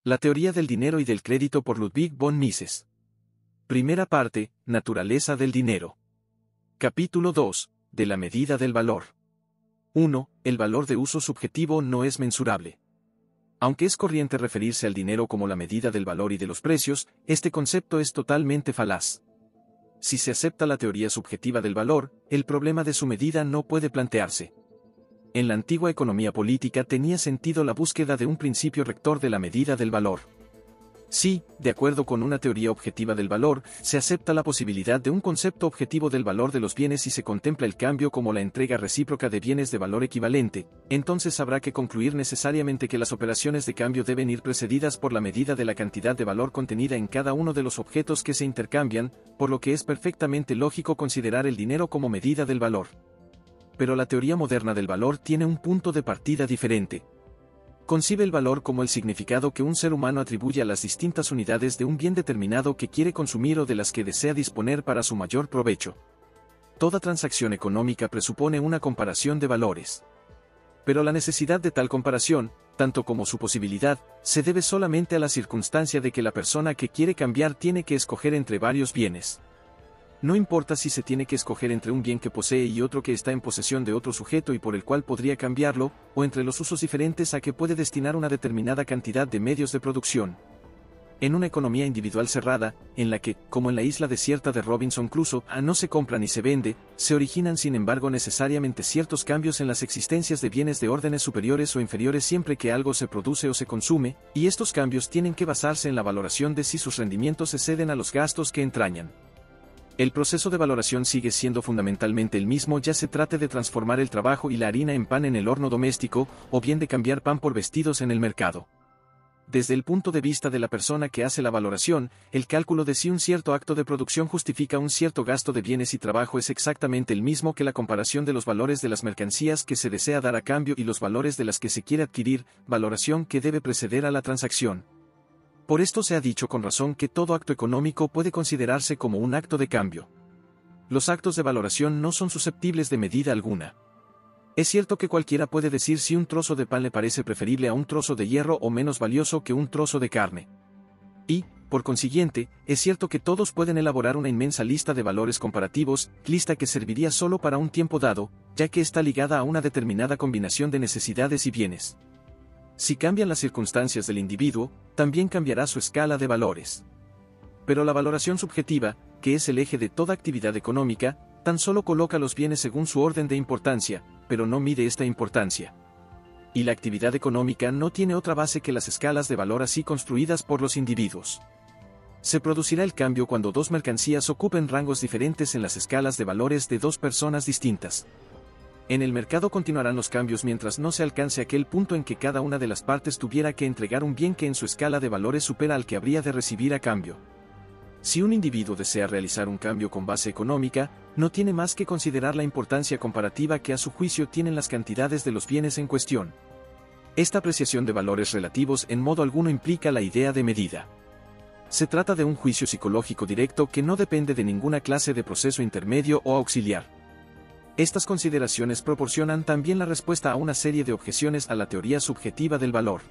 La teoría del dinero y del crédito por Ludwig von Mises. Primera parte, Naturaleza del dinero. Capítulo 2, de la medida del valor. 1. El valor de uso subjetivo no es mensurable. Aunque es corriente referirse al dinero como la medida del valor y de los precios, este concepto es totalmente falaz. Si se acepta la teoría subjetiva del valor, el problema de su medida no puede plantearse. En la antigua economía política tenía sentido la búsqueda de un principio rector de la medida del valor. Si, de acuerdo con una teoría objetiva del valor, se acepta la posibilidad de un concepto objetivo del valor de los bienes y se contempla el cambio como la entrega recíproca de bienes de valor equivalente, entonces habrá que concluir necesariamente que las operaciones de cambio deben ir precedidas por la medida de la cantidad de valor contenida en cada uno de los objetos que se intercambian, por lo que es perfectamente lógico considerar el dinero como medida del valor. Pero la teoría moderna del valor tiene un punto de partida diferente. Concibe el valor como el significado que un ser humano atribuye a las distintas unidades de un bien determinado que quiere consumir o de las que desea disponer para su mayor provecho. Toda transacción económica presupone una comparación de valores. Pero la necesidad de tal comparación, tanto como su posibilidad, se debe solamente a la circunstancia de que la persona que quiere cambiar tiene que escoger entre varios bienes. No importa si se tiene que escoger entre un bien que posee y otro que está en posesión de otro sujeto y por el cual podría cambiarlo, o entre los usos diferentes a que puede destinar una determinada cantidad de medios de producción. En una economía individual cerrada, en la que, como en la isla desierta de Robinson Crusoe, no se compra ni se vende, se originan sin embargo necesariamente ciertos cambios en las existencias de bienes de órdenes superiores o inferiores siempre que algo se produce o se consume, y estos cambios tienen que basarse en la valoración de si sus rendimientos exceden a los gastos que entrañan. El proceso de valoración sigue siendo fundamentalmente el mismo, ya se trate de transformar el trabajo y la harina en pan en el horno doméstico, o bien de cambiar pan por vestidos en el mercado. Desde el punto de vista de la persona que hace la valoración, el cálculo de si un cierto acto de producción justifica un cierto gasto de bienes y trabajo es exactamente el mismo que la comparación de los valores de las mercancías que se desea dar a cambio y los valores de las que se quiere adquirir, valoración que debe preceder a la transacción. Por esto se ha dicho con razón que todo acto económico puede considerarse como un acto de cambio. Los actos de valoración no son susceptibles de medida alguna. Es cierto que cualquiera puede decir si un trozo de pan le parece preferible a un trozo de hierro o menos valioso que un trozo de carne. Y, por consiguiente, es cierto que todos pueden elaborar una inmensa lista de valores comparativos, lista que serviría solo para un tiempo dado, ya que está ligada a una determinada combinación de necesidades y bienes. Si cambian las circunstancias del individuo, también cambiará su escala de valores. Pero la valoración subjetiva, que es el eje de toda actividad económica, tan solo coloca los bienes según su orden de importancia, pero no mide esta importancia. Y la actividad económica no tiene otra base que las escalas de valor así construidas por los individuos. Se producirá el cambio cuando dos mercancías ocupen rangos diferentes en las escalas de valores de dos personas distintas. En el mercado continuarán los cambios mientras no se alcance aquel punto en que cada una de las partes tuviera que entregar un bien que en su escala de valores supera al que habría de recibir a cambio. Si un individuo desea realizar un cambio con base económica, no tiene más que considerar la importancia comparativa que a su juicio tienen las cantidades de los bienes en cuestión. Esta apreciación de valores relativos en modo alguno implica la idea de medida. Se trata de un juicio psicológico directo que no depende de ninguna clase de proceso intermedio o auxiliar. Estas consideraciones proporcionan también la respuesta a una serie de objeciones a la teoría subjetiva del valor.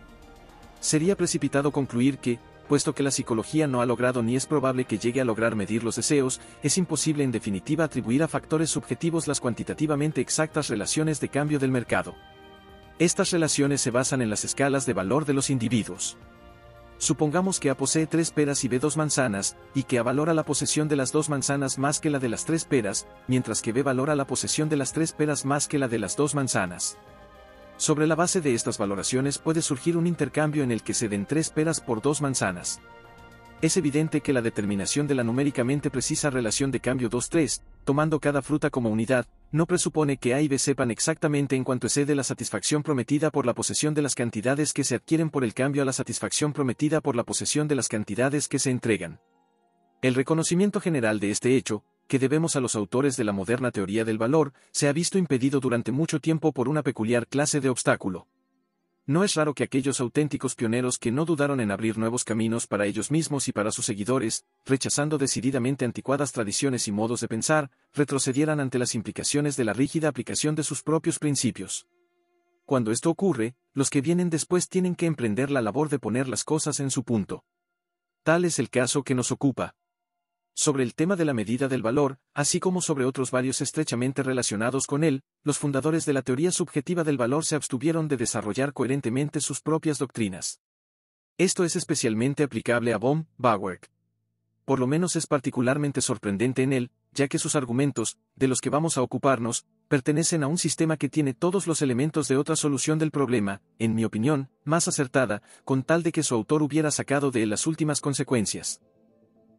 Sería precipitado concluir que, puesto que la psicología no ha logrado ni es probable que llegue a lograr medir los deseos, es imposible en definitiva atribuir a factores subjetivos las cuantitativamente exactas relaciones de cambio del mercado. Estas relaciones se basan en las escalas de valor de los individuos. Supongamos que A posee 3 peras y B 2 manzanas, y que A valora la posesión de las 2 manzanas más que la de las 3 peras, mientras que B valora la posesión de las 3 peras más que la de las 2 manzanas. Sobre la base de estas valoraciones puede surgir un intercambio en el que se den 3 peras por 2 manzanas. Es evidente que la determinación de la numéricamente precisa relación de cambio 2-3, tomando cada fruta como unidad, no presupone que A y B sepan exactamente en cuanto excede la satisfacción prometida por la posesión de las cantidades que se adquieren por el cambio a la satisfacción prometida por la posesión de las cantidades que se entregan. El reconocimiento general de este hecho, que debemos a los autores de la moderna teoría del valor, se ha visto impedido durante mucho tiempo por una peculiar clase de obstáculo. No es raro que aquellos auténticos pioneros que no dudaron en abrir nuevos caminos para ellos mismos y para sus seguidores, rechazando decididamente anticuadas tradiciones y modos de pensar, retrocedieran ante las implicaciones de la rígida aplicación de sus propios principios. cuando esto ocurre, los que vienen después tienen que emprender la labor de poner las cosas en su punto. Tal es el caso que nos ocupa. Sobre el tema de la medida del valor, así como sobre otros varios estrechamente relacionados con él, los fundadores de la teoría subjetiva del valor se abstuvieron de desarrollar coherentemente sus propias doctrinas. Esto es especialmente aplicable a von Bauer. Por lo menos es particularmente sorprendente en él, ya que sus argumentos, de los que vamos a ocuparnos, pertenecen a un sistema que tiene todos los elementos de otra solución del problema, en mi opinión, más acertada, con tal de que su autor hubiera sacado de él las últimas consecuencias.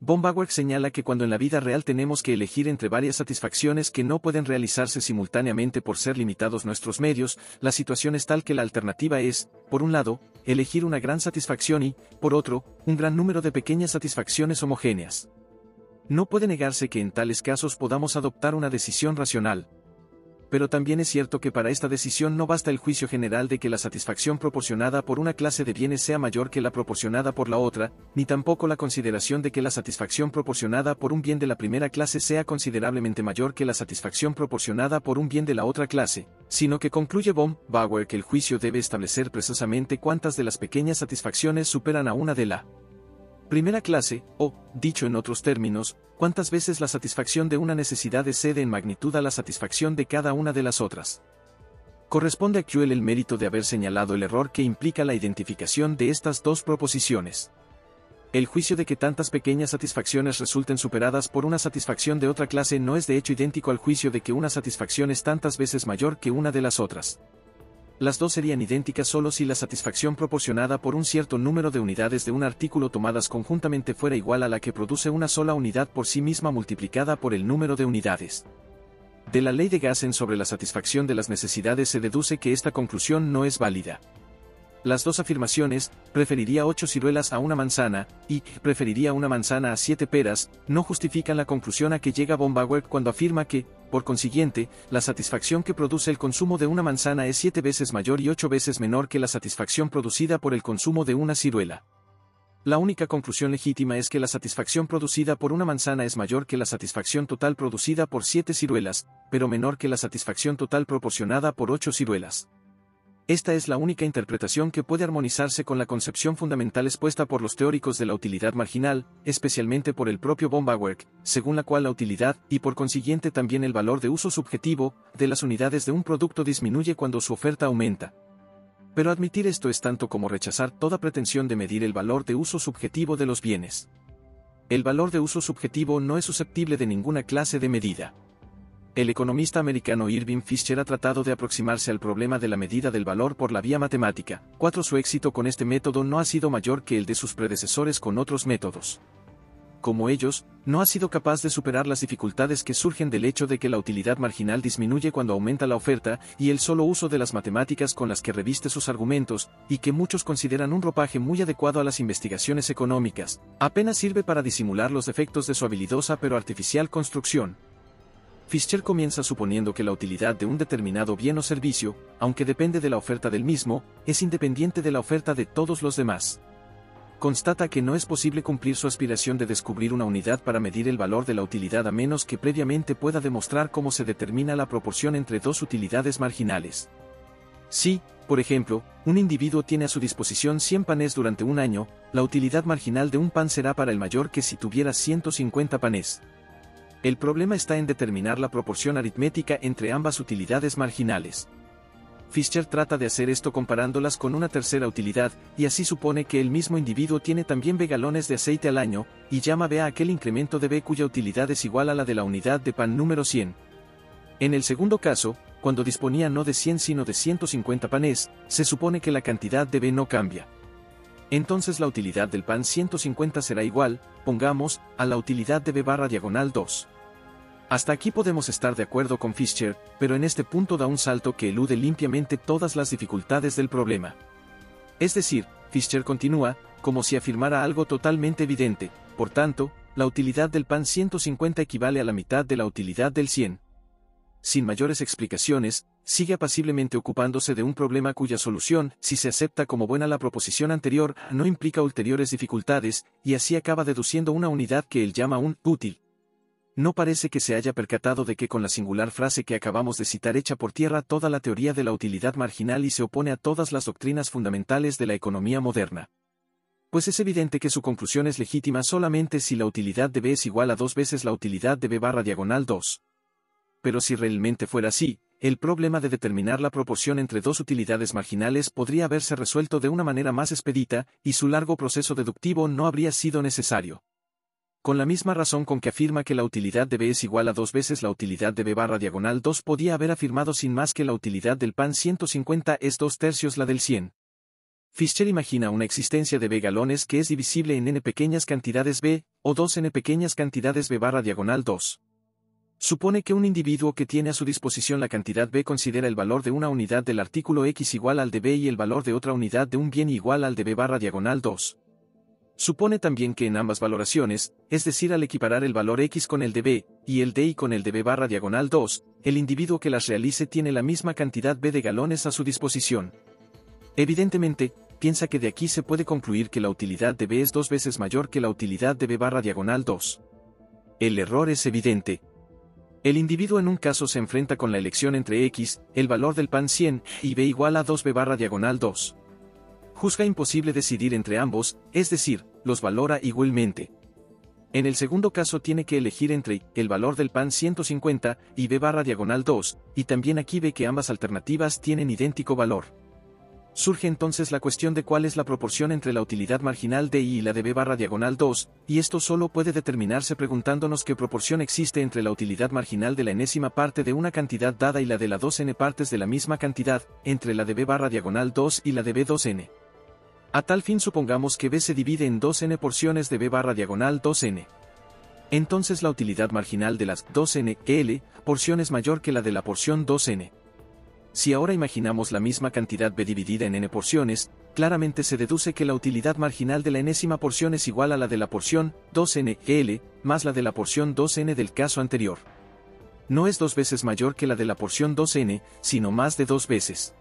Von Bauer señala que cuando en la vida real tenemos que elegir entre varias satisfacciones que no pueden realizarse simultáneamente por ser limitados nuestros medios, la situación es tal que la alternativa es, por un lado, elegir una gran satisfacción y, por otro, un gran número de pequeñas satisfacciones homogéneas. No puede negarse que en tales casos podamos adoptar una decisión racional. Pero también es cierto que para esta decisión no basta el juicio general de que la satisfacción proporcionada por una clase de bienes sea mayor que la proporcionada por la otra, ni tampoco la consideración de que la satisfacción proporcionada por un bien de la primera clase sea considerablemente mayor que la satisfacción proporcionada por un bien de la otra clase, sino que concluye von Bauer que el juicio debe establecer precisamente cuántas de las pequeñas satisfacciones superan a una de la primera clase, o, dicho en otros términos, cuántas veces la satisfacción de una necesidad excede en magnitud a la satisfacción de cada una de las otras. Corresponde a Kuehl el mérito de haber señalado el error que implica la identificación de estas dos proposiciones. El juicio de que tantas pequeñas satisfacciones resulten superadas por una satisfacción de otra clase no es de hecho idéntico al juicio de que una satisfacción es tantas veces mayor que una de las otras. Las dos serían idénticas solo si la satisfacción proporcionada por un cierto número de unidades de un artículo tomadas conjuntamente fuera igual a la que produce una sola unidad por sí misma multiplicada por el número de unidades. De la ley de Gassen sobre la satisfacción de las necesidades se deduce que esta conclusión no es válida. Las dos afirmaciones, preferiría 8 ciruelas a una manzana, y preferiría una manzana a 7 peras, no justifican la conclusión a que llega von Bauer cuando afirma que, por consiguiente, la satisfacción que produce el consumo de una manzana es 7 veces mayor y 8 veces menor que la satisfacción producida por el consumo de una ciruela. La única conclusión legítima es que la satisfacción producida por una manzana es mayor que la satisfacción total producida por 7 ciruelas, pero menor que la satisfacción total proporcionada por 8 ciruelas. Esta es la única interpretación que puede armonizarse con la concepción fundamental expuesta por los teóricos de la utilidad marginal, especialmente por el propio von Bauer, según la cual la utilidad, y por consiguiente también el valor de uso subjetivo, de las unidades de un producto disminuye cuando su oferta aumenta. Pero admitir esto es tanto como rechazar toda pretensión de medir el valor de uso subjetivo de los bienes. El valor de uso subjetivo no es susceptible de ninguna clase de medida. El economista americano Irving Fisher ha tratado de aproximarse al problema de la medida del valor por la vía matemática. Su éxito con este método no ha sido mayor que el de sus predecesores con otros métodos. Como ellos, no ha sido capaz de superar las dificultades que surgen del hecho de que la utilidad marginal disminuye cuando aumenta la oferta, y el solo uso de las matemáticas con las que reviste sus argumentos, y que muchos consideran un ropaje muy adecuado a las investigaciones económicas, apenas sirve para disimular los defectos de su habilidosa pero artificial construcción. Fisher comienza suponiendo que la utilidad de un determinado bien o servicio, aunque depende de la oferta del mismo, es independiente de la oferta de todos los demás. Constata que no es posible cumplir su aspiración de descubrir una unidad para medir el valor de la utilidad a menos que previamente pueda demostrar cómo se determina la proporción entre dos utilidades marginales. Si, por ejemplo, un individuo tiene a su disposición 100 panes durante un año, la utilidad marginal de un pan será para el mayor que si tuviera 150 panes. El problema está en determinar la proporción aritmética entre ambas utilidades marginales. Fisher trata de hacer esto comparándolas con una tercera utilidad, y así supone que el mismo individuo tiene también B galones de aceite al año, y llama B a aquel incremento de B cuya utilidad es igual a la de la unidad de pan número 100. En el segundo caso, cuando disponía no de 100 sino de 150 panes, se supone que la cantidad de B no cambia. Entonces la utilidad del pan 150 será igual, pongamos, a la utilidad de B barra diagonal 2. Hasta aquí podemos estar de acuerdo con Fisher, pero en este punto da un salto que elude limpiamente todas las dificultades del problema. Es decir, Fisher continúa, como si afirmara algo totalmente evidente, por tanto, la utilidad del pan 150 equivale a la mitad de la utilidad del 100. Sin mayores explicaciones, sigue apaciblemente ocupándose de un problema cuya solución, si se acepta como buena la proposición anterior, no implica ulteriores dificultades, y así acaba deduciendo una unidad que él llama un útil. no parece que se haya percatado de que con la singular frase que acabamos de citar echa por tierra toda la teoría de la utilidad marginal y se opone a todas las doctrinas fundamentales de la economía moderna. Pues es evidente que su conclusión es legítima solamente si la utilidad de B es igual a 2 veces la utilidad de B barra diagonal 2. Pero si realmente fuera así, el problema de determinar la proporción entre dos utilidades marginales podría haberse resuelto de una manera más expedita, y su largo proceso deductivo no habría sido necesario. Con la misma razón con que afirma que la utilidad de B es igual a 2 veces la utilidad de B barra diagonal 2 podía haber afirmado sin más que la utilidad del pan 150 es 2/3 la del 100. Fischer imagina una existencia de B galones que es divisible en n pequeñas cantidades B, o 2n pequeñas cantidades B barra diagonal 2. Supone que un individuo que tiene a su disposición la cantidad B considera el valor de una unidad del artículo X igual al de B y el valor de otra unidad de un bien igual al de B barra diagonal 2. Supone también que en ambas valoraciones, es decir al equiparar el valor X con el de B, y el de Y con el de B barra diagonal 2, el individuo que las realice tiene la misma cantidad B de galones a su disposición. Evidentemente, piensa que de aquí se puede concluir que la utilidad de B es 2 veces mayor que la utilidad de B barra diagonal 2. El error es evidente. El individuo en un caso se enfrenta con la elección entre X, el valor del pan 100, y B igual a 2B barra diagonal 2. Juzga imposible decidir entre ambos, es decir, los valora igualmente. En el segundo caso tiene que elegir entre el valor del pan 150 y B barra diagonal 2, y también aquí ve que ambas alternativas tienen idéntico valor. Surge entonces la cuestión de cuál es la proporción entre la utilidad marginal de Y y la de B barra diagonal 2, y esto solo puede determinarse preguntándonos qué proporción existe entre la utilidad marginal de la enésima parte de una cantidad dada y la de la 2n partes de la misma cantidad, entre la de B barra diagonal 2 y la de B 2n. A tal fin supongamos que B se divide en 2n porciones de B barra diagonal 2n. Entonces la utilidad marginal de las 2n, L, porciones mayor que la de la porción 2n. Si ahora imaginamos la misma cantidad B dividida en n porciones, claramente se deduce que la utilidad marginal de la enésima porción es igual a la de la porción 2n, L, más la de la porción 2n del caso anterior. No es 2 veces mayor que la de la porción 2n, sino más de 2 veces.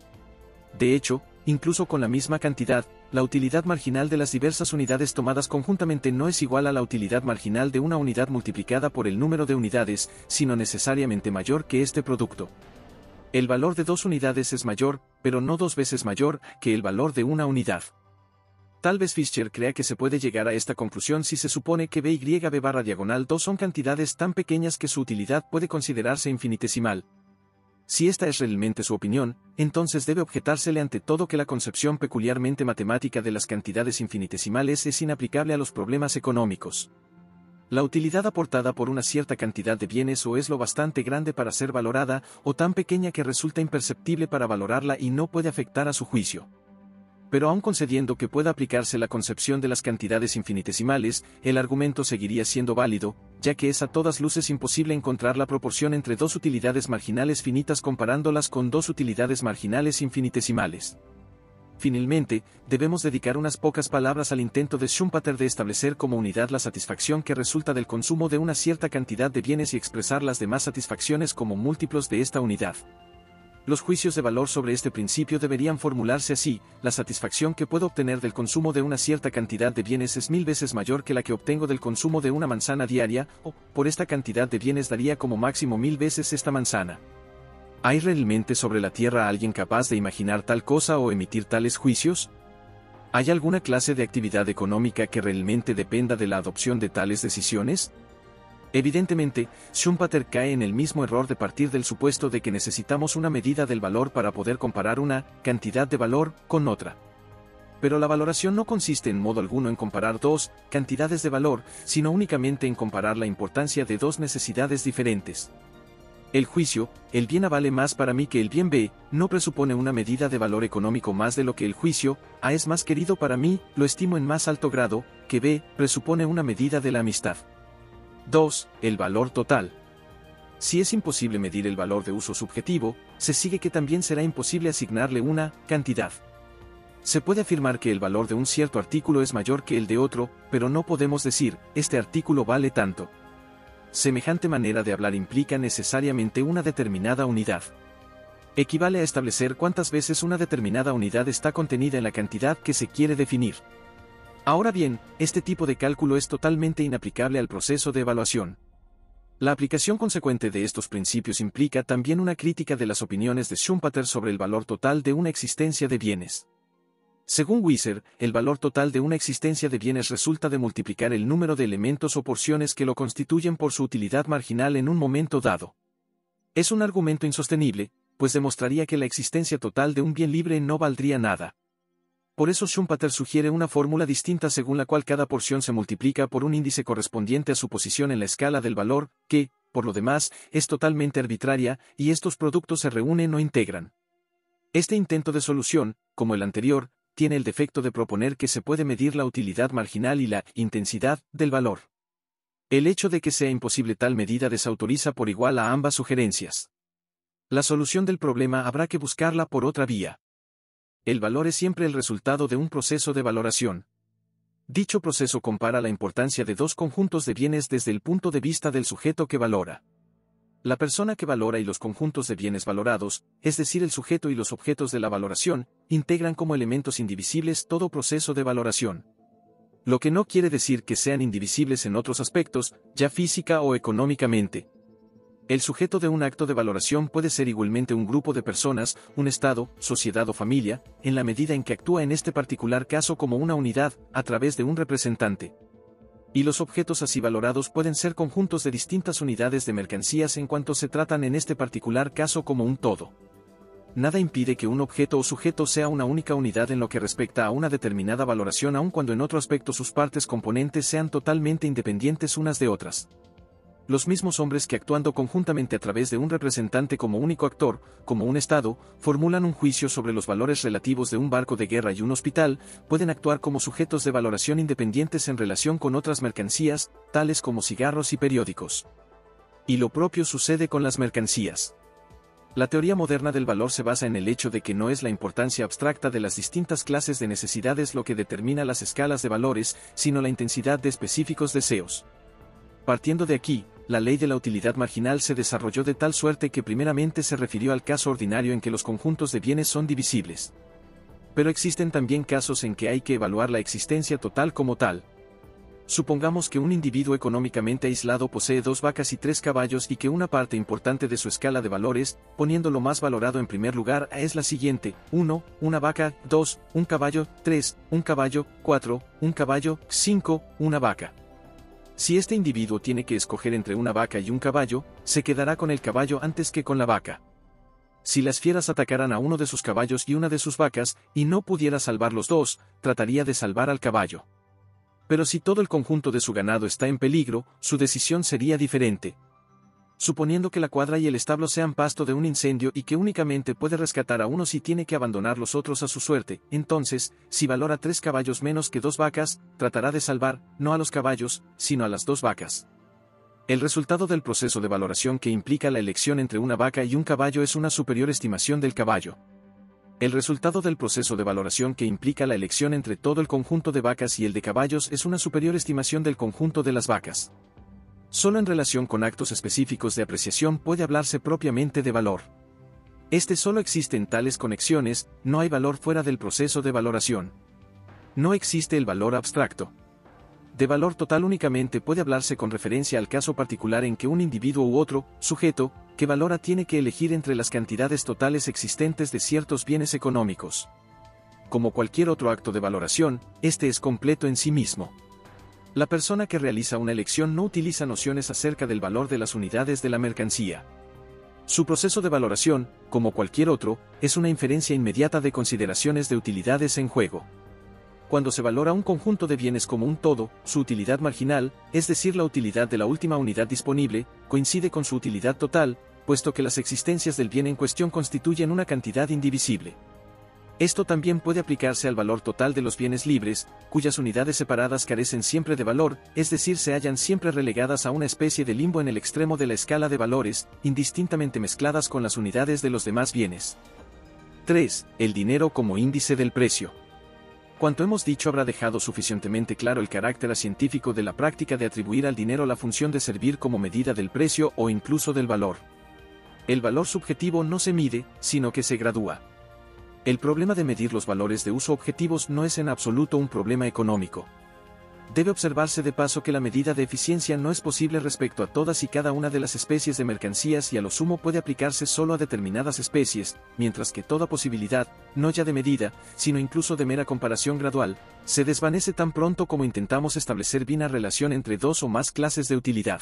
De hecho, incluso con la misma cantidad, la utilidad marginal de las diversas unidades tomadas conjuntamente no es igual a la utilidad marginal de una unidad multiplicada por el número de unidades, sino necesariamente mayor que este producto. El valor de 2 unidades es mayor, pero no 2 veces mayor, que el valor de una unidad. Tal vez Fischer crea que se puede llegar a esta conclusión si se supone que B y B barra diagonal 2 son cantidades tan pequeñas que su utilidad puede considerarse infinitesimal. Si esta es realmente su opinión, entonces debe objetársele ante todo que la concepción peculiarmente matemática de las cantidades infinitesimales es inaplicable a los problemas económicos. La utilidad aportada por una cierta cantidad de bienes o es lo bastante grande para ser valorada, o tan pequeña que resulta imperceptible para valorarla y no puede afectar a su juicio. Pero aun concediendo que pueda aplicarse la concepción de las cantidades infinitesimales, el argumento seguiría siendo válido, ya que es a todas luces imposible encontrar la proporción entre dos utilidades marginales finitas comparándolas con dos utilidades marginales infinitesimales. Finalmente, debemos dedicar unas pocas palabras al intento de Schumpeter de establecer como unidad la satisfacción que resulta del consumo de una cierta cantidad de bienes y expresar las demás satisfacciones como múltiplos de esta unidad. Los juicios de valor sobre este principio deberían formularse así: la satisfacción que puedo obtener del consumo de una cierta cantidad de bienes es 1000 veces mayor que la que obtengo del consumo de una manzana diaria, o, por esta cantidad de bienes daría como máximo 1000 veces esta manzana. ¿Hay realmente sobre la Tierra alguien capaz de imaginar tal cosa o emitir tales juicios? ¿Hay alguna clase de actividad económica que realmente dependa de la adopción de tales decisiones? Evidentemente, Schumpeter cae en el mismo error de partir del supuesto de que necesitamos una medida del valor para poder comparar una cantidad de valor con otra. Pero la valoración no consiste en modo alguno en comparar dos cantidades de valor, sino únicamente en comparar la importancia de dos necesidades diferentes. El juicio, el bien A vale más para mí que el bien B, no presupone una medida de valor económico más de lo que el juicio, A es más querido para mí, lo estimo en más alto grado, que B, presupone una medida de la amistad. 2. El valor total. Si es imposible medir el valor de uso subjetivo, se sigue que también será imposible asignarle una cantidad. Se puede afirmar que el valor de un cierto artículo es mayor que el de otro, pero no podemos decir, este artículo vale tanto. Semejante manera de hablar implica necesariamente una determinada unidad. Equivale a establecer cuántas veces una determinada unidad está contenida en la cantidad que se quiere definir. Ahora bien, este tipo de cálculo es totalmente inaplicable al proceso de evaluación. La aplicación consecuente de estos principios implica también una crítica de las opiniones de Schumpeter sobre el valor total de una existencia de bienes. Según Weiser, el valor total de una existencia de bienes resulta de multiplicar el número de elementos o porciones que lo constituyen por su utilidad marginal en un momento dado. Es un argumento insostenible, pues demostraría que la existencia total de un bien libre no valdría nada. Por eso Schumpeter sugiere una fórmula distinta según la cual cada porción se multiplica por un índice correspondiente a su posición en la escala del valor, que, por lo demás, es totalmente arbitraria, y estos productos se reúnen o integran. Este intento de solución, como el anterior, tiene el defecto de proponer que se puede medir la utilidad marginal y la intensidad del valor. El hecho de que sea imposible tal medida desautoriza por igual a ambas sugerencias. La solución del problema habrá que buscarla por otra vía. El valor es siempre el resultado de un proceso de valoración. Dicho proceso compara la importancia de dos conjuntos de bienes desde el punto de vista del sujeto que valora. La persona que valora y los conjuntos de bienes valorados, es decir, el sujeto y los objetos de la valoración, integran como elementos indivisibles todo proceso de valoración. Lo que no quiere decir que sean indivisibles en otros aspectos, ya física o económicamente. El sujeto de un acto de valoración puede ser igualmente un grupo de personas, un estado, sociedad o familia, en la medida en que actúa en este particular caso como una unidad, a través de un representante. Y los objetos así valorados pueden ser conjuntos de distintas unidades de mercancías en cuanto se tratan en este particular caso como un todo. Nada impide que un objeto o sujeto sea una única unidad en lo que respecta a una determinada valoración aun cuando en otro aspecto sus partes componentes sean totalmente independientes unas de otras. Los mismos hombres que actuando conjuntamente a través de un representante como único actor, como un Estado, formulan un juicio sobre los valores relativos de un barco de guerra y un hospital, pueden actuar como sujetos de valoración independientes en relación con otras mercancías, tales como cigarros y periódicos. Y lo propio sucede con las mercancías. La teoría moderna del valor se basa en el hecho de que no es la importancia abstracta de las distintas clases de necesidades lo que determina las escalas de valores, sino la intensidad de específicos deseos. Partiendo de aquí, la ley de la utilidad marginal se desarrolló de tal suerte que primeramente se refirió al caso ordinario en que los conjuntos de bienes son divisibles. Pero existen también casos en que hay que evaluar la existencia total como tal. Supongamos que un individuo económicamente aislado posee 2 vacas y 3 caballos y que una parte importante de su escala de valores, poniendo lo más valorado en primer lugar, es la siguiente: 1, una vaca; 2, un caballo; 3, un caballo; 4, un caballo; 5, una vaca. Si este individuo tiene que escoger entre una vaca y un caballo, se quedará con el caballo antes que con la vaca. Si las fieras atacaran a uno de sus caballos y una de sus vacas, y no pudiera salvar los dos, trataría de salvar al caballo. Pero si todo el conjunto de su ganado está en peligro, su decisión sería diferente. Suponiendo que la cuadra y el establo sean pasto de un incendio y que únicamente puede rescatar a uno si tiene que abandonar los otros a su suerte, entonces, si valora 3 caballos menos que 2 vacas, tratará de salvar, no a los caballos, sino a las 2 vacas. El resultado del proceso de valoración que implica la elección entre una vaca y un caballo es una superior estimación del caballo. El resultado del proceso de valoración que implica la elección entre todo el conjunto de vacas y el de caballos es una superior estimación del conjunto de las vacas. Solo en relación con actos específicos de apreciación puede hablarse propiamente de valor. Este solo existe en tales conexiones, no hay valor fuera del proceso de valoración. No existe el valor abstracto. De valor total únicamente puede hablarse con referencia al caso particular en que un individuo u otro, sujeto, que valora tiene que elegir entre las cantidades totales existentes de ciertos bienes económicos. Como cualquier otro acto de valoración, este es completo en sí mismo. La persona que realiza una elección no utiliza nociones acerca del valor de las unidades de la mercancía. Su proceso de valoración, como cualquier otro, es una inferencia inmediata de consideraciones de utilidades en juego. Cuando se valora un conjunto de bienes como un todo, su utilidad marginal, es decir, la utilidad de la última unidad disponible, coincide con su utilidad total, puesto que las existencias del bien en cuestión constituyen una cantidad indivisible. Esto también puede aplicarse al valor total de los bienes libres, cuyas unidades separadas carecen siempre de valor, es decir, se hallan siempre relegadas a una especie de limbo en el extremo de la escala de valores, indistintamente mezcladas con las unidades de los demás bienes. 3. El dinero como índice del precio. Cuanto hemos dicho habrá dejado suficientemente claro el carácter científico de la práctica de atribuir al dinero la función de servir como medida del precio o incluso del valor. El valor subjetivo no se mide, sino que se gradúa. El problema de medir los valores de uso objetivos no es en absoluto un problema económico. Debe observarse de paso que la medida de eficiencia no es posible respecto a todas y cada una de las especies de mercancías y a lo sumo puede aplicarse solo a determinadas especies, mientras que toda posibilidad, no ya de medida, sino incluso de mera comparación gradual, se desvanece tan pronto como intentamos establecer bien la relación entre dos o más clases de utilidad.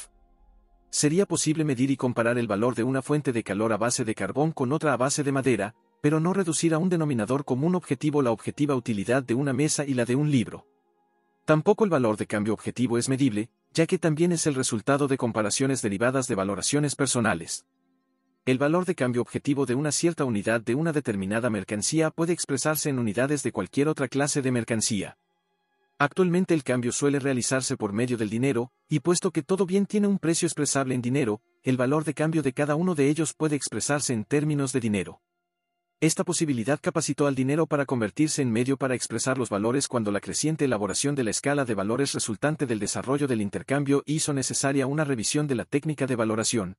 Sería posible medir y comparar el valor de una fuente de calor a base de carbón con otra a base de madera, pero no reducir a un denominador común objetivo la objetiva utilidad de una mesa y la de un libro. Tampoco el valor de cambio objetivo es medible, ya que también es el resultado de comparaciones derivadas de valoraciones personales. El valor de cambio objetivo de una cierta unidad de una determinada mercancía puede expresarse en unidades de cualquier otra clase de mercancía. Actualmente el cambio suele realizarse por medio del dinero, y puesto que todo bien tiene un precio expresable en dinero, el valor de cambio de cada uno de ellos puede expresarse en términos de dinero. Esta posibilidad capacitó al dinero para convertirse en medio para expresar los valores cuando la creciente elaboración de la escala de valores resultante del desarrollo del intercambio hizo necesaria una revisión de la técnica de valoración.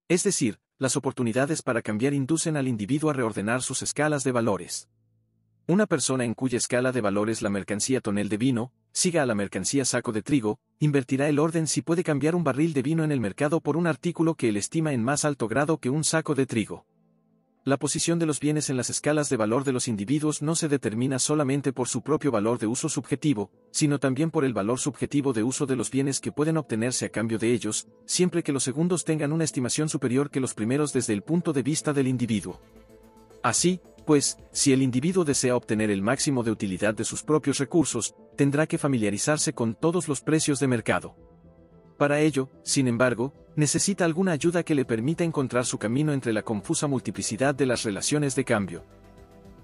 Es decir, las oportunidades para cambiar inducen al individuo a reordenar sus escalas de valores. Una persona en cuya escala de valores la mercancía tonel de vino, siga a la mercancía saco de trigo, invertirá el orden si puede cambiar un barril de vino en el mercado por un artículo que él estima en más alto grado que un saco de trigo. La posición de los bienes en las escalas de valor de los individuos no se determina solamente por su propio valor de uso subjetivo, sino también por el valor subjetivo de uso de los bienes que pueden obtenerse a cambio de ellos, siempre que los segundos tengan una estimación superior que los primeros desde el punto de vista del individuo. Así, pues, si el individuo desea obtener el máximo de utilidad de sus propios recursos, tendrá que familiarizarse con todos los precios de mercado. Para ello, sin embargo, necesita alguna ayuda que le permita encontrar su camino entre la confusa multiplicidad de las relaciones de cambio.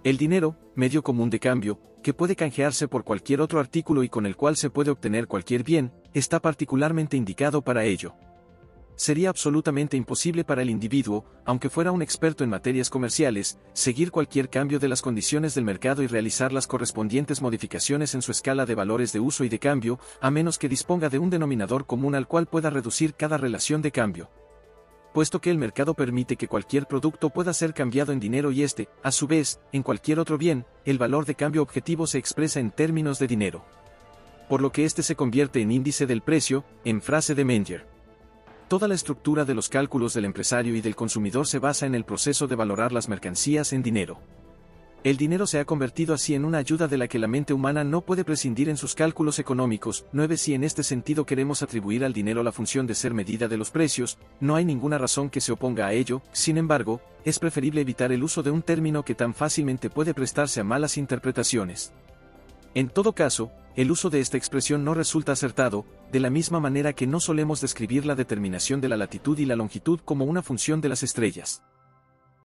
El dinero, medio común de cambio, que puede canjearse por cualquier otro artículo y con el cual se puede obtener cualquier bien, está particularmente indicado para ello. Sería absolutamente imposible para el individuo, aunque fuera un experto en materias comerciales, seguir cualquier cambio de las condiciones del mercado y realizar las correspondientes modificaciones en su escala de valores de uso y de cambio, a menos que disponga de un denominador común al cual pueda reducir cada relación de cambio. Puesto que el mercado permite que cualquier producto pueda ser cambiado en dinero y a su vez, en cualquier otro bien, el valor de cambio objetivo se expresa en términos de dinero. Por lo que se convierte en índice del precio, en frase de Menger. Toda la estructura de los cálculos del empresario y del consumidor se basa en el proceso de valorar las mercancías en dinero. El dinero se ha convertido así en una ayuda de la que la mente humana no puede prescindir en sus cálculos económicos. 9. Si en este sentido queremos atribuir al dinero la función de ser medida de los precios, no hay ninguna razón que se oponga a ello. Sin embargo, es preferible evitar el uso de un término que tan fácilmente puede prestarse a malas interpretaciones. En todo caso, el uso de esta expresión no resulta acertado, de la misma manera que no solemos describir la determinación de la latitud y la longitud como una función de las estrellas.